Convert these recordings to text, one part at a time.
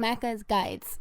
Macca's Guides.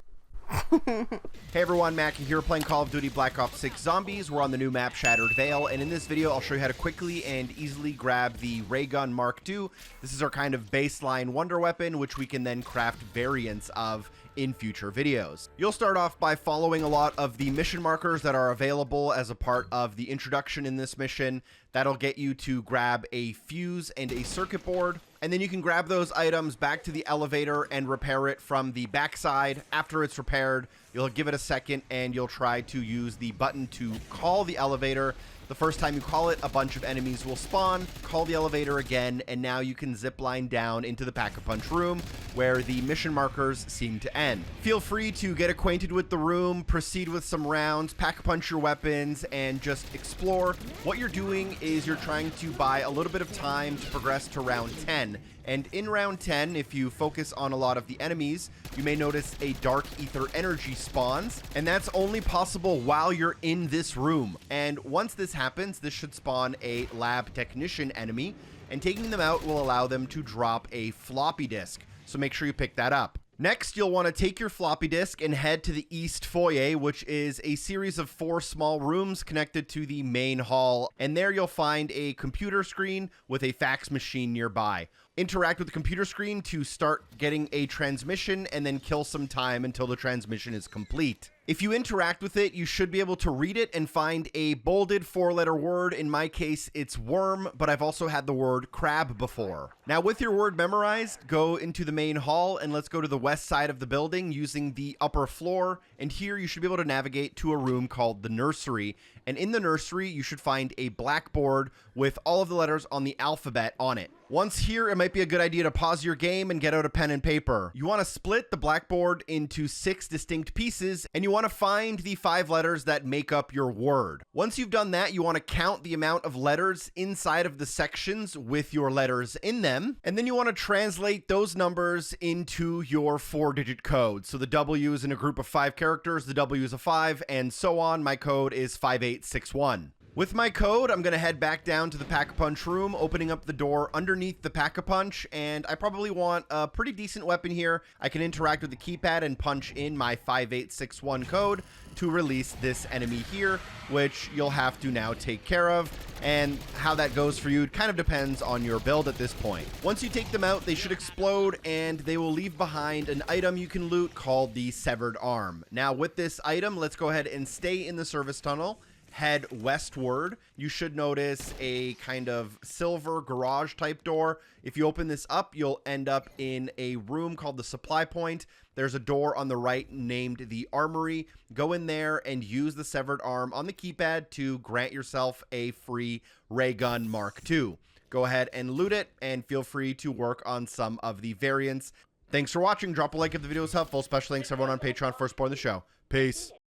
Hey everyone, Macca here playing Call of Duty Black Ops 6 Zombies. We're on the new map Shattered Vale, and in this video I'll show you how to quickly and easily grab the Ray Gun Mark II. This is our kind of baseline wonder weapon, which we can then craft variants of in future videos. You'll start off by following a lot of the mission markers that are available as a part of the introduction in this mission. That'll get you to grab a fuse and a circuit board, and then you can grab those items back to the elevator and repair it from the backside. After it's repaired, you'll give it a second and you'll try to use the button to call the elevator. The first time you call it, a bunch of enemies will spawn. Call the elevator again, and now you can zip line down into the Pack-a-Punch room where the mission markers seem to end. Feel free to get acquainted with the room, proceed with some rounds, pack-a-punch your weapons, and just explore. What you're doing is you're trying to buy a little bit of time to progress to round 10. And in round 10, if you focus on a lot of the enemies, you may notice a dark ether energy spawns, and that's only possible while you're in this room. And once this happens, this should spawn a lab technician enemy, and taking them out will allow them to drop a floppy disk. So make sure you pick that up. Next, you'll want to take your floppy disk and head to the East Foyer, which is a series of 4 small rooms connected to the main hall. And there you'll find a computer screen with a fax machine nearby. Interact with the computer screen to start getting a transmission, and then kill some time until the transmission is complete. If you interact with it, you should be able to read it and find a bolded 4-letter word. In my case, it's worm, but I've also had the word crab before. Now, with your word memorized, go into the main hall, and let's go to the west side of the building using the upper floor. And here you should be able to navigate to a room called the nursery. And in the nursery, you should find a blackboard with all of the letters on the alphabet on it. Once here, it might be a good idea to pause your game and get out a pen and paper. You want to split the blackboard into 6 distinct pieces, and you want to find the 5 letters that make up your word. Once you've done that, you want to count the amount of letters inside of the sections with your letters in them, and then you want to translate those numbers into your 4-digit code. So the W is in a group of 5 characters, the W is a 5, and so on. My code is 5861. With my code, I'm going to head back down to the Pack-a-Punch room, opening up the door underneath the Pack-a-Punch, and I probably want a pretty decent weapon here. I can interact with the keypad and punch in my 5861 code to release this enemy here, which you'll have to now take care of, and how that goes for you kind of depends on your build at this point. Once you take them out, they should explode, and they will leave behind an item you can loot called the Severed Arm. Now, with this item, let's go ahead and stay in the service tunnel. Head westward. You should notice a kind of silver garage type door. If you open this up, you'll end up in a room called the supply point. There's a door on the right named the armory. Go in there and use the severed arm on the keypad to grant yourself a free ray gun Mark II. Go ahead and loot it, and feel free to work on some of the variants. Thanks for watching. Drop a like if the video was helpful. Special thanks to everyone on Patreon for supporting the show. Peace.